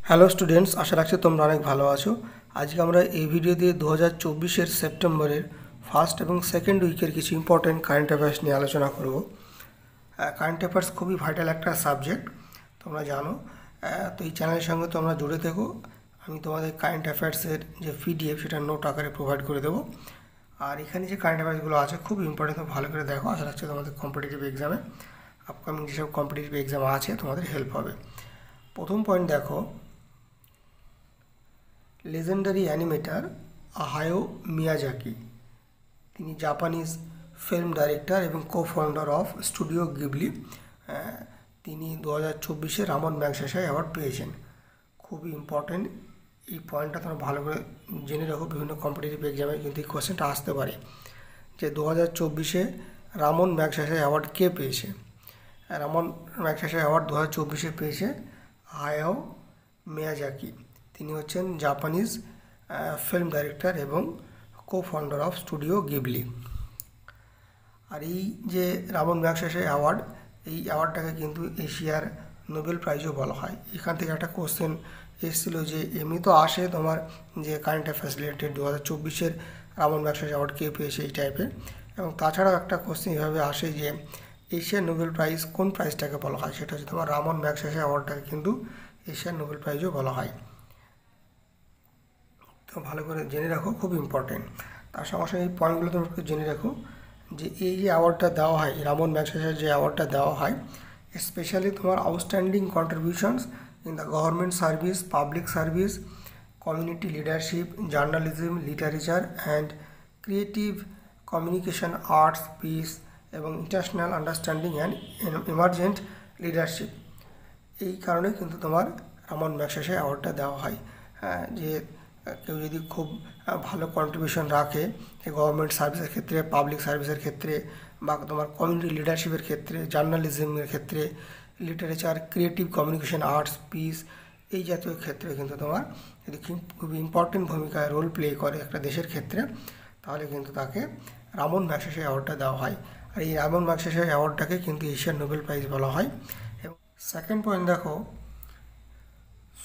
Hello students, আশা রাখছি তোমরা অনেক ভালো আছো। আজকে আমরা এই ভিডিওতে 2024-এর সেপ্টেম্বরের ফার্স্ট এবং সেকেন্ড উইকের কিছু ইম্পর্টেন্ট কারেন্ট অ্যাফেয়ার্স নিয়ে আলোচনা করব। কারেন্ট অ্যাফেয়ার্স খুবই ভাইটাল একটা সাবজেক্ট, তোমরা জানো। তো এই চ্যানেলের সঙ্গে তোমরা জুড়ে থেকো। আমি তোমাদের কারেন্ট অ্যাফেয়ার্সের যে পিডিএফ সেটা নোট আকারে প্রোভাইড করে দেবো। আর এখানে যে কারেন্ট অ্যাফেয়ার্সগুলো আছে খুব ইম্পর্টেন্ট, তোমরা ভালো করে দেখো। আশা রাখছি তোমাদের কম্পিটিটিভ এক্সামে, আপকামিং যেসব কম্পিটিটিভ এক্সাম আছে তোমাদের হেল্প হবে। প্রথম পয়েন্ট দেখো, লেজেন্ডারি অ্যানিমেটর হায়াও মিয়াজাকি, তিনি জাপানিজ ফিল্ম ডাইরেক্টর এবং co founder of studio Ghibli. তিনি 2024-এ রামন ম্যাগসেসে অ্যাওয়ার্ড পেয়েছেন। খুবই ইম্পর্টেন্ট এই পয়েন্টটা তোমরা ভালো করে জেনে রাখো। বিভিন্ন কম্পিটিটিভ এক্সামে কিন্তু এই কোয়েশ্চেনটা আসতে পারে যে 2024-এ রামন ম্যাগসেসে অ্যাওয়ার্ড কে পেয়েছে। রামন ম্যাগসেসে অ্যাওয়ার্ড 2024-এ পেয়েছে হায়াও মিয়াজাকি। তিনি হচ্ছেন জাপানিজ ফিল্ম ডাইরেক্টর এবং co founder of studio Ghibli. আর এই যে রামন ম্যাগসেসে অ্যাওয়ার্ড, এই অ্যাওয়ার্ডটাকে কিন্তু এশিয়ার নোবেল প্রাইজও বলা হয়। এখান থেকে একটা কোশ্চেন এসেছিল যে এমনি তো আসে তোমার যে কারেন্ট অ্যাফেয়ার্স রিলেটেড 2024-এর রামন ম্যাগসেসে অ্যাওয়ার্ড কে পেয়েছে এই টাইপের, এবং তাছাড়াও একটা কোশ্চেন এভাবে আসে যে এশিয়ার নোবেল প্রাইজ কোন প্রাইজটাকে বলা হয়। সেটা হচ্ছে তোমার রামন ম্যাগসেসে অ্যাওয়ার্ডটাকে কিন্তু এশিয়ার নোবেল প্রাইজও বলা হয়। তো ভালো করে জেনে রাখো, খুব ইম্পর্টেন্ট। তার সঙ্গে সঙ্গে এই পয়েন্টগুলো তোমরা একটু জেনে রাখো যে এই যে অ্যাওয়ার্ডটা দেওয়া হয়, রামন ম্যাগসেসের যে অ্যাওয়ার্ডটা দেওয়া হয়, স্পেশালি তোমার outstanding contributions in the government service, public service, community leadership, journalism, literature and creative communication, arts, peace এবং international understanding and emergent leadership. এই কারণে কিন্তু তোমার রামন ম্যাগসেসে অ্যাওয়ার্ডটা দেওয়া হয়। যে কেউ যদি খুব ভালো কন্ট্রিবিউশন রাখে গভর্নমেন্ট সার্ভিসের ক্ষেত্রে, পাবলিক সার্ভিসের ক্ষেত্রে, বা তোমার কমিউনিটি লিডারশিপের ক্ষেত্রে, জার্নালিজমের ক্ষেত্রে, literature, creative communication, arts, piece, এই জাতীয় ক্ষেত্রে কিন্তু তোমার যদি খুব ইম্পর্টেন্ট ভূমিকা রোল প্লে করে একটা দেশের ক্ষেত্রে, তাহলে কিন্তু তাকে রামন ম্যাগসেসে অ্যাওয়ার্ডটা দেওয়া হয়। আর এই রামন ম্যাগসেসে অ্যাওয়ার্ডটাকে কিন্তু এশিয়ার নোবেল প্রাইজ বলা হয়। এবং সেকেন্ড পয়েন্ট দেখো,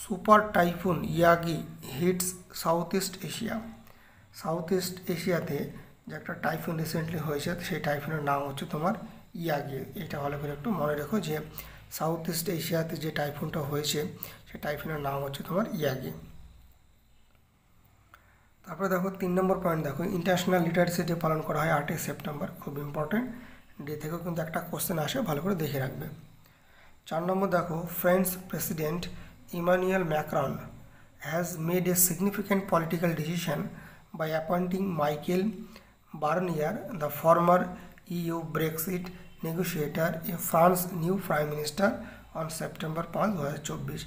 super typhoon Yagi hits South East Asia. South East এশিয়াতে যে একটা টাইফুন রিসেন্টলি হয়েছে, সেই টাইফুনের নাম হচ্ছে তোমার ইয়াগি। এটা ভালো করে একটু মনে রেখো যে সাউথ ইস্ট এশিয়াতে যে টাইফুনটা হয়েছে সেই টাইফুনের নাম হচ্ছে তোমার ইয়াগি। তারপরে দেখো 3 নম্বর পয়েন্ট দেখো, ইন্টারন্যাশনাল লিটারেসি ডে পালন করা হয় 8ই সেপ্টেম্বর। খুব ইম্পর্টেন্ট ডে থেকেও কিন্তু একটা কোশ্চেন আসে, ভালো করে দেখে রাখবে। 4 নম্বর দেখো, French president Emmanuel Macron has made a significant political decision by appointing Michael Barnier, the former EU Brexit negotiator, a France new Prime Minister on September 5, 2024।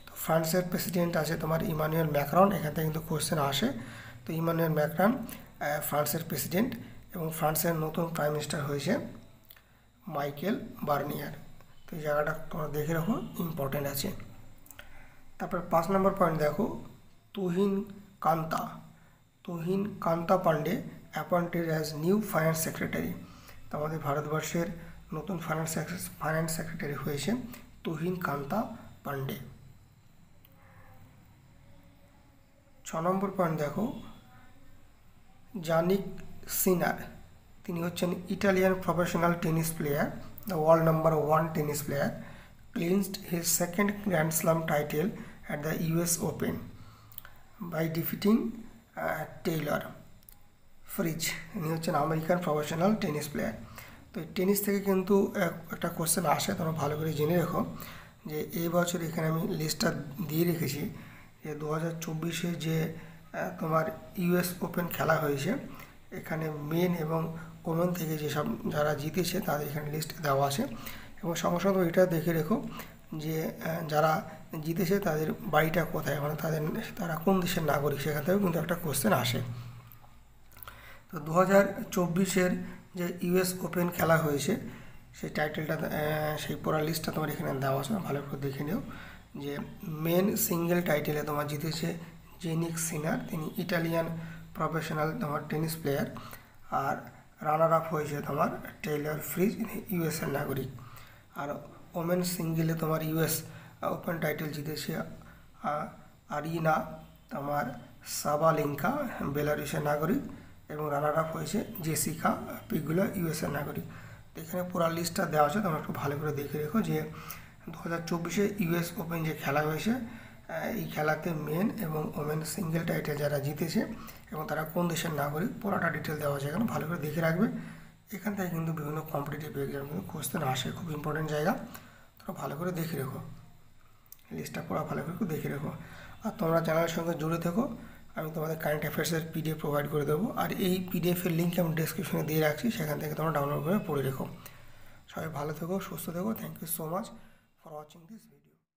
তো ফ্রান্সের প্রেসিডেন্ট আছে তোমার ইমানুয়েল ম্যাক্রন। এখান থেকে কিন্তু কোশ্চেন আসে। তো ইমানুয়েল ম্যাক্রন ফ্রান্সের প্রেসিডেন্ট, এবং ফ্রান্সের নতুন প্রাইম মিনিস্টার হয়েছে মাইকেল বার্নিয়ার। তো এই জায়গাটা তোমরা দেখে রাখো, ইম্পর্টেন্ট আছে। তারপর 5 নম্বর পয়েন্ট দেখো, Tuhin Kanta Pandey appointed as new finance secretary. তো আমাদের ভারতবর্ষের নতুন ফাইন্যান্স সেক্রেটারি হয়েছে তুহিন কান্তা পান্ডে। 6 নম্বর পয়েন্ট দেখো, জানিক সিনার, তিনি হচ্ছেন Italian professional tennis player, the world number 1 tennis player, clinched his second Grand Slam title at the US Open by defeating Taylor Fritz। ইনি হচ্ছেন আমেরিকান প্রফেশনাল টেনিস প্লেয়ার। তো tennis থেকে কিন্তু একটা question আসে, তোমরা ভালো করে জেনে রেখো যে এই বছর এখানে আমি লিস্টটা দিয়ে রেখেছি যে 2024-এ যে তোমার ইউএস ওপেন খেলা হয়েছে, এখানে মেন এবং ওমেন থেকে যেসব যারা জিতেছে তাদের এখানে লিস্ট দেওয়া আছে। এবং সঙ্গে সঙ্গে এটা দেখে রেখো যে যারা জিতেছে তাদের বাড়িটা কোথায়, মানে তারা কোন দেশের নাগরিক, সেখান থেকেও কিন্তু একটা কোশ্চেন আসে। তো 2024-এর যে ইউএস ওপেন খেলা হয়েছে সেই টাইটেলটা, সেই পুরো লিস্টটা তোমার এখানে দেওয়া আছে, ভালো করে দেখে নিও। যে মেন সিঙ্গেল টাইটেলে তোমার জিতেছে জেনিক সিনার, তিনি ইটালিয়ান প্রফেশনাল তোমার টেনিস প্লেয়ার। আর রানার আপ হয়েছে তোমার টেইলর ফ্রিজ, ইউএসের নাগরিক। আর ওমেন সিঙ্গেলে তোমার ইউএস ওপেন টাইটেল জিতেছে আরিনা তোমার সাবালেঙ্কা বেলারুশের নাগরিক, এবং রানার আপ হয়েছে জেসিকা পিগুলা ইউএসএর নাগরিক। এখানে পুরো লিস্টটা দেওয়া আছে, তোমরা একটু ভালো করে দেখে রেখো যে 2024 ইউএস ওপেন যে খেলা হয়েছে, এই খেলাতে মেন এবং ওমেন সিঙ্গেল টাইটেল যারা জিতেছে এবং তারা কোন দেশের নাগরিক, পুরোটা ডিটেল দেওয়া আছে এখানে, ভালো করে দেখে রাখবে। এখান থেকে কিন্তু বিভিন্ন কম্পিটিটিভ এক্সাম কিন্তু কোশ্চেন আসে, খুব ইম্পর্টেন্ট জায়গা, তোমরা ভালো করে দেখে রেখো, লিস্টটা পুরো ভালো করে দেখে রেখো। আর তোমরা চ্যানেলের সঙ্গে জুড়ে থেকো, আমি তোমাদের কারেন্ট অ্যাফেয়ার্সের পিডিএফ প্রোভাইড করে দেবো, আর এই পিডিএফের লিঙ্ক আমি ডেসক্রিপশনে দিয়ে রাখছি, সেখান থেকে তোমরা ডাউনলোড করে পড়ে রেখো। সবাই ভালো থেকো, সুস্থ থেকো। Thank you so much for watching this video.